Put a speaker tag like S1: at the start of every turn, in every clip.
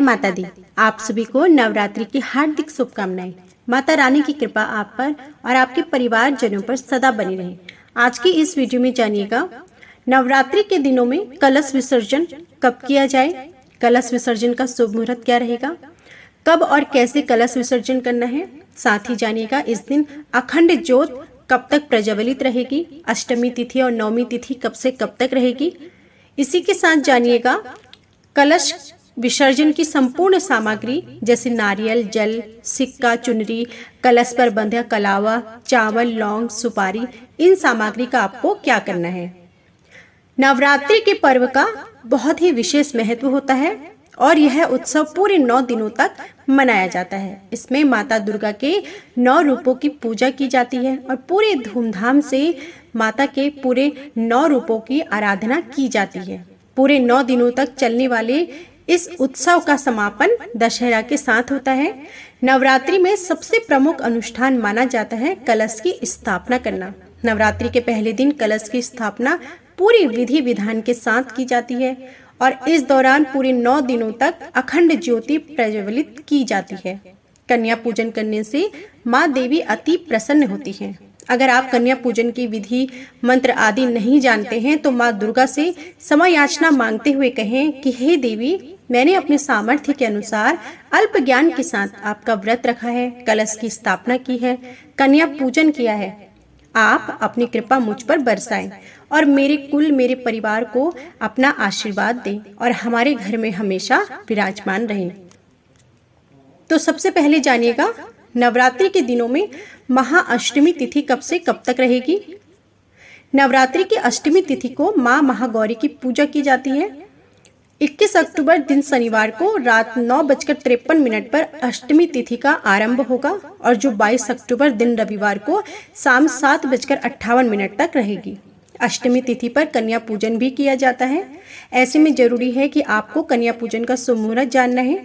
S1: माता दी। आप सभी को नवरात्रि की हार्दिक शुभकामनाएं। माता रानी की कृपा आप पर और आपके परिवारजनों पर सदा बनी रहे। आज की इस वीडियो में जानिएगा नवरात्रि के दिनों में कलश विसर्जन कब किया जाए, कलश विसर्जन का शुभ मुहूर्त क्या रहेगा, कब और कैसे कलश विसर्जन करना है। साथ ही जानिएगा इस दिन अखंड ज्योत कब तक प्रज्वलित रहेगी, अष्टमी तिथि और नवमी तिथि कब से कब तक रहेगी। इसी के साथ जानिएगा कलश विसर्जन की संपूर्ण सामग्री जैसे नारियल, जल, सिक्का, चुनरी, कलश पर बंधा कलावा, चावल, लौंग, सुपारी, इन सामग्री का आपको क्या करना है। नवरात्रि के पर्व का बहुत ही विशेष महत्व होता है और यह उत्सव पूरे 9 दिनों तक मनाया जाता है। इसमें माता दुर्गा के 9 रूपों की पूजा की जाती है और पूरे धूमधाम से माता के पूरे 9 रूपों की आराधना की जाती है। पूरे 9 दिनों तक चलने वाले इस उत्सव का समापन दशहरा के साथ होता है। नवरात्रि में सबसे प्रमुख अनुष्ठान माना जाता है कलश की स्थापना करना। नवरात्रि के पहले दिन कलश की स्थापना पूरी विधि विधान के साथ की जाती है और इस दौरान पूरे 9 दिनों तक अखंड ज्योति प्रज्वलित की जाती है। कन्या पूजन करने से माँ देवी अति प्रसन्न होती हैं। अगर आप कन्या पूजन की विधि, मंत्र आदि नहीं जानते हैं तो माँ दुर्गा से समय याचना मांगते हुए कहें कि हे देवी, मैंने अपने सामर्थ्य के अनुसार अल्प ज्ञान के साथ आपका व्रत रखा है, कलश की स्थापना की है, कन्या पूजन किया है। आप अपनी कृपा मुझ पर बरसाएं और मेरे कुल, मेरे परिवार को अपना आशीर्वाद दें और हमारे घर में हमेशा विराजमान रहें। तो सबसे पहले जानिएगा नवरात्रि के दिनों में महाअष्टमी तिथि कब से कब तक रहेगी। नवरात्रि की अष्टमी तिथि को माँ महागौरी की पूजा की जाती है। 21 अक्टूबर दिन शनिवार को रात 9:53 पर अष्टमी तिथि का आरंभ होगा और जो 22 अक्टूबर दिन रविवार को शाम 7:58 तक रहेगी। अष्टमी तिथि पर कन्या पूजन भी किया जाता है। ऐसे में जरूरी है कि आपको कन्या पूजन का शुभ मुहूर्त जानना है।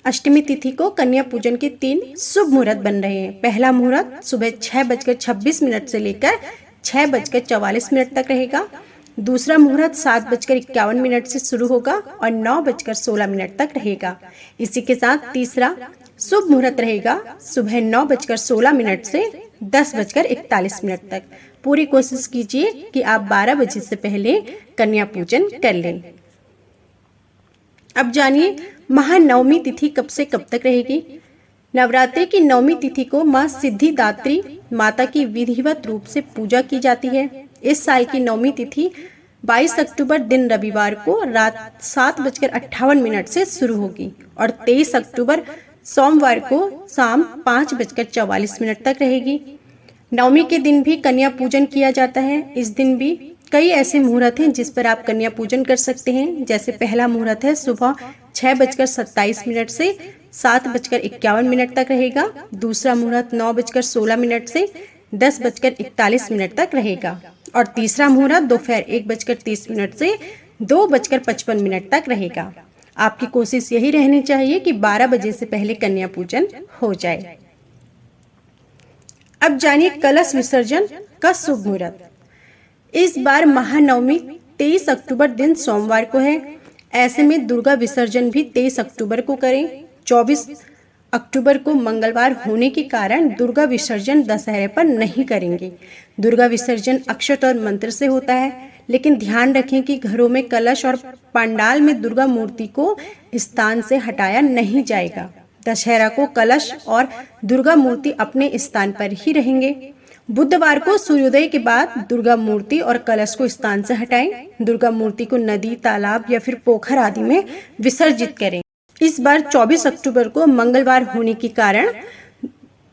S1: अष्टमी तिथि को कन्या पूजन के 3 शुभ मुहूर्त बन रहे हैं। पहला मुहूर्त सुबह 6:26 से लेकर 6:44 तक रहेगा। दूसरा मुहूर्त 7:51 से शुरू होगा और 9:16 तक रहेगा। इसी के साथ तीसरा शुभ मुहूर्त रहेगा सुबह 9:16 से 10:41 तक। पूरी कोशिश कीजिए कि आप 12 बजे से पहले कन्या पूजन कर लें। अब जानिए महानवमी तिथि कब से कब तक रहेगी। नवरात्रि की नवमी तिथि को माँ सिद्धिदात्री माता की विधिवत रूप से पूजा की जाती है। इस साल की नवमी तिथि 22 अक्टूबर दिन रविवार को रात 7:58 से शुरू होगी और 23 अक्टूबर सोमवार को शाम 5:44 तक रहेगी। नवमी के दिन भी कन्या पूजन किया जाता है। इस दिन भी कई ऐसे मुहूर्त हैं जिस पर आप कन्या पूजन कर सकते हैं। जैसे पहला मुहूर्त है सुबह 6:27 से 7:51 तक रहेगा। दूसरा मुहूर्त 9:16 से 10:41 तक रहेगा और तीसरा मुहूर्त दोपहर 1:30 से 2:55 तक रहेगा। आपकी कोशिश यही रहनी चाहिए कि 12 बजे से पहले कन्या पूजन हो जाए। अब जानिए कलश विसर्जन का शुभ मुहूर्त। इस बार महानवमी 23 अक्टूबर दिन सोमवार को है। ऐसे में दुर्गा विसर्जन भी 23 अक्टूबर को करें। 24 अक्टूबर को मंगलवार होने के कारण दुर्गा विसर्जन दशहरे पर नहीं करेंगे। दुर्गा विसर्जन अक्षत और मंत्र से होता है, लेकिन ध्यान रखें कि घरों में कलश और पंडाल में दुर्गा मूर्ति को स्थान से हटाया नहीं जाएगा। दशहरा को कलश और दुर्गा मूर्ति अपने स्थान पर ही रहेंगे। बुधवार को सूर्योदय के बाद दुर्गा मूर्ति और कलश को स्थान से हटाएं। दुर्गा मूर्ति को नदी, तालाब या फिर पोखर आदि में विसर्जित करें। इस बार 24 अक्टूबर को मंगलवार होने के कारण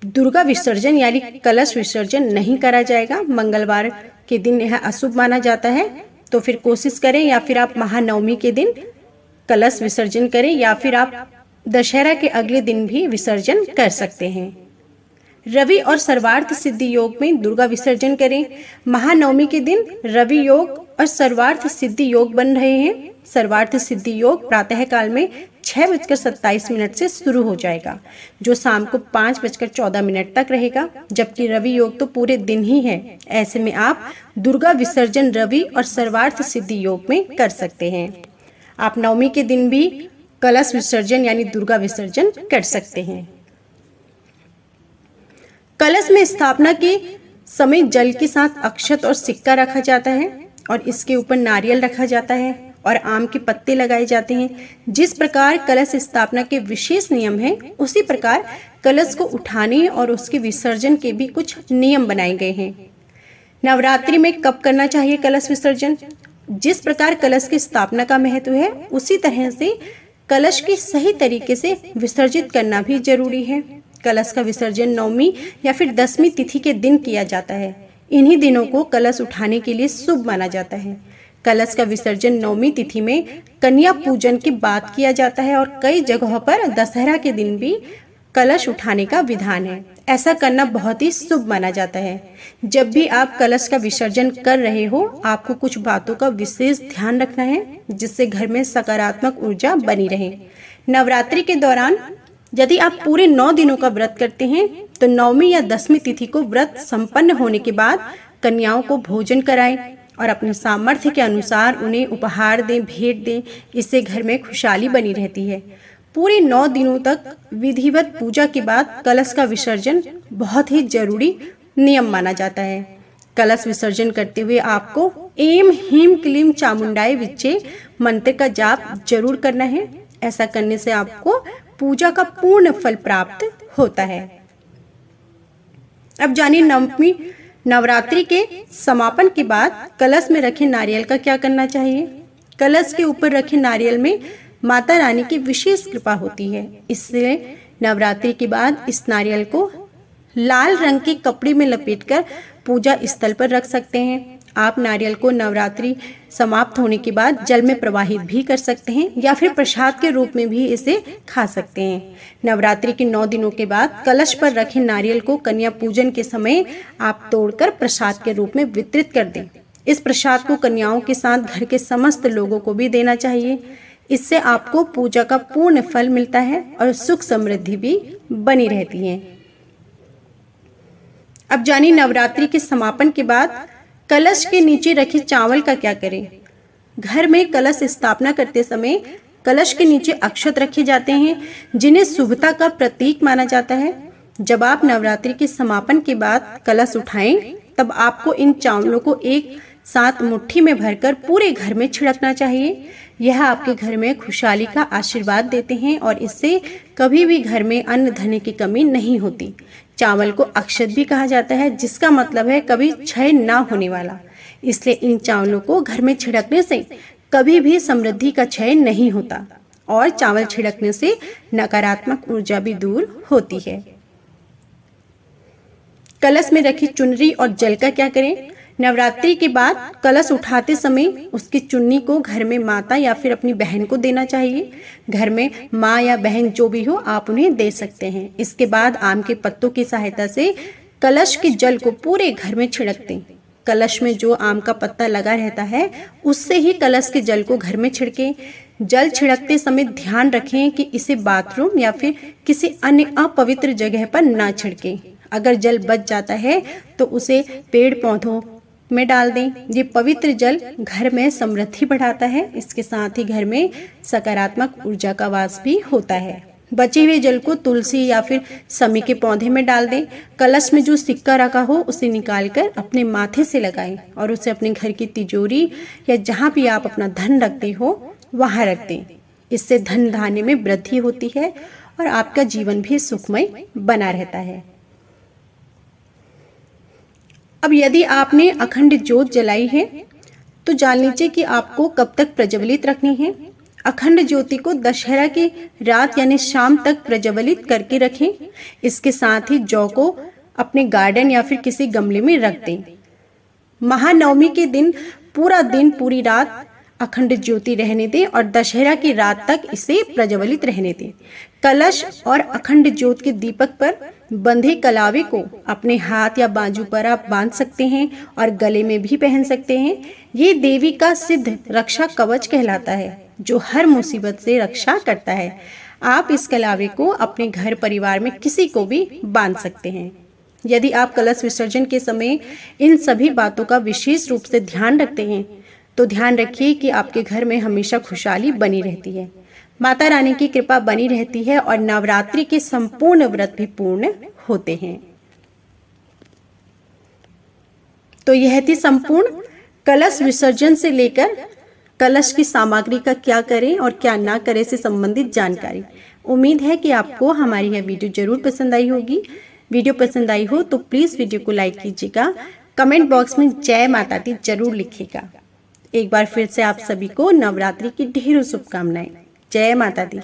S1: दुर्गा विसर्जन यानी कलश विसर्जन नहीं करा जाएगा। मंगलवार के दिन यह अशुभ माना जाता है, तो फिर कोशिश करें या फिर आप महानवमी के दिन कलश विसर्जन करें या फिर आप दशहरा के अगले दिन भी विसर्जन कर सकते हैं। रवि और सर्वार्थ सिद्धि योग में दुर्गा विसर्जन करें। महानवमी के दिन रवि योग और सर्वार्थ सिद्धि योग बन रहे हैं। सर्वार्थ सिद्धि योग प्रातः काल में 6:27 से शुरू हो जाएगा, जो शाम को 5:14 तक रहेगा, जबकि रवि योग तो पूरे दिन ही है। ऐसे में आप दुर्गा विसर्जन रवि और सर्वार्थ सिद्धि योग में कर सकते हैं। आप नवमी के दिन भी कलश विसर्जन यानी दुर्गा विसर्जन कर सकते हैं। कलश में स्थापना के समय जल के साथ अक्षत और सिक्का रखा जाता है और इसके ऊपर नारियल रखा जाता है और आम के पत्ते लगाए जाते हैं। जिस प्रकार कलश स्थापना के विशेष नियम हैं, उसी प्रकार कलश को उठाने और उसके विसर्जन के भी कुछ नियम बनाए गए हैं। नवरात्रि में कब करना चाहिए कलश विसर्जन? जिस प्रकार कलश की स्थापना का महत्व है, उसी तरह से कलश की सही तरीके से विसर्जित करना भी जरूरी है। कलश का विसर्जन 9वीं या फिर 10वीं तिथि के दिन किया जाता है। इन्हीं दिनों को कलश उठाने के लिए शुभ माना जाता है। कलश का विसर्जन 9वीं तिथि में कन्या पूजन के बाद किया जाता है और कई जगहों पर दशहरा के दिन भी कलश उठाने का विधान है। ऐसा करना बहुत ही शुभ माना जाता है। जब भी आप कलश का विसर्जन कर रहे हो, आपको कुछ बातों का विशेष ध्यान रखना है, जिससे घर में सकारात्मक ऊर्जा बनी रहे। नवरात्रि के दौरान यदि आप पूरे 9 दिनों का व्रत करते हैं, तो 9वीं या 10वीं तिथि को व्रत संपन्न होने के बाद कन्याओं को भोजन कराएं और अपने सामर्थ्य के अनुसार उन्हें उपहार दें, भेंट दें। इससे घर में खुशहाली बनी रहती है। पूरे 9 दिनों तक विधिवत पूजा के बाद कलश का विसर्जन बहुत ही जरूरी नियम माना जाता है। कलश विसर्जन करते हुए आपको एम ह्रीं क्लीं चामुंडाय विच्चे मंत्र का जाप जरूर करना है। ऐसा करने से आपको पूजा का पूर्ण फल प्राप्त होता है। अब जानिए नवमी नवरात्रि के समापन के बाद कलश में रखे नारियल का क्या करना चाहिए। कलश के ऊपर रखे नारियल में माता रानी की विशेष कृपा होती है। इसलिए नवरात्रि के बाद इस नारियल को लाल रंग के कपड़े में लपेटकर पूजा स्थल पर रख सकते हैं। आप नारियल को नवरात्रि समाप्त होने के बाद जल में प्रवाहित भी कर सकते हैं या फिर प्रसाद के रूप में भी इसे खा सकते हैं। नवरात्रि के 9 दिनों के बाद कलश पर रखे नारियल को कन्या पूजन के समय आप तोड़कर प्रसाद के रूप में वितरित कर दें। इस प्रसाद को कन्याओं के साथ घर के समस्त लोगों को भी देना चाहिए। इससे आपको पूजा का पूर्ण फल मिलता है और सुख समृद्धि भी बनी रहती है। अब जानिए नवरात्रि के समापन के बाद कलश के नीचे रखे चावल का क्या करें। घर में कलश स्थापना करते समय कलश के नीचे अक्षत रखे जाते हैं, जिन्हें शुभता का प्रतीक माना जाता है। जब आप नवरात्रि के समापन के बाद कलश उठाएं, तब आपको इन चावलों को एक साथ मुट्ठी में भरकर पूरे घर में छिड़कना चाहिए। यह आपके घर में खुशहाली का आशीर्वाद देते हैं और इससे कभी भी घर में अन्न धन की कमी नहीं होती। चावल को अक्षत भी कहा जाता है, जिसका मतलब है कभी क्षय ना होने वाला। इसलिए इन चावलों को घर में छिड़कने से कभी भी समृद्धि का क्षय नहीं होता और चावल छिड़कने से नकारात्मक ऊर्जा भी दूर होती है। कलश में रखी चुनरी और जल का क्या करें। नवरात्रि के बाद कलश उठाते समय उसकी चुन्नी को घर में माता या फिर अपनी बहन को देना चाहिए। घर में माँ या बहन जो भी हो, आप उन्हें दे सकते हैं। इसके बाद आम के पत्तों की सहायता से कलश के जल को पूरे घर में छिड़क दें। कलश में जो आम का पत्ता लगा रहता है, उससे ही कलश के जल को घर में छिड़कें। जल छिड़कते समय ध्यान रखें कि इसे बाथरूम या फिर किसी अन्य अपवित्र जगह पर ना छिड़कें। अगर जल बच जाता है तो उसे पेड़ पौधों में डाल दें। ये पवित्र जल घर में समृद्धि बढ़ाता है। इसके साथ ही घर में सकारात्मक ऊर्जा का वास भी होता है। बचे हुए जल को तुलसी या फिर समी के पौधे में डाल दें। कलश में जो सिक्का रखा हो उसे निकालकर अपने माथे से लगाएं और उसे अपने घर की तिजोरी या जहाँ भी आप अपना धन रखते हो वहाँ रख दें। इससे धन धान्य में वृद्धि होती है और आपका जीवन भी सुखमय बना रहता है। अब यदि आपने अखंड ज्योत जलाई है तो जान लीजिए कि आपको कब तक प्रज्वलित रखनी है। अखंड ज्योति को दशहरा की रात यानी शाम तक प्रज्वलित करके रखें। इसके साथ ही जौ को अपने गार्डन या फिर किसी गमले में रख दें। महानवमी के दिन पूरा दिन पूरी रात अखंड ज्योति रहने दें और दशहरा की रात तक इसे प्रज्वलित रहने दें। कलश और अखंड ज्योत के दीपक पर बंधे कलावे को अपने हाथ या बाजू पर आप बांध सकते हैं और गले में भी पहन सकते हैं। ये देवी का सिद्ध रक्षा कवच कहलाता है, जो हर मुसीबत से रक्षा करता है। आप इस कलावे को अपने घर परिवार में किसी को भी बांध सकते हैं। यदि आप कलश विसर्जन के समय इन सभी बातों का विशेष रूप से ध्यान रखते हैं तो ध्यान रखिए कि आपके घर में हमेशा खुशहाली बनी रहती है। माता रानी की कृपा बनी रहती है और नवरात्रि के संपूर्ण व्रत भी पूर्ण होते हैं। तो यह थी संपूर्ण कलश विसर्जन से लेकर कलश की सामग्री का क्या करें और क्या ना करें से संबंधित जानकारी। उम्मीद है कि आपको हमारी यह वीडियो जरूर पसंद आई होगी। वीडियो पसंद आई हो तो प्लीज़ वीडियो को लाइक कीजिएगा, कमेंट बॉक्स में जय माता दी जरूर लिखिएगा। एक बार फिर से आप सभी को नवरात्रि की ढेरों शुभकामनाएं। जय माता दी।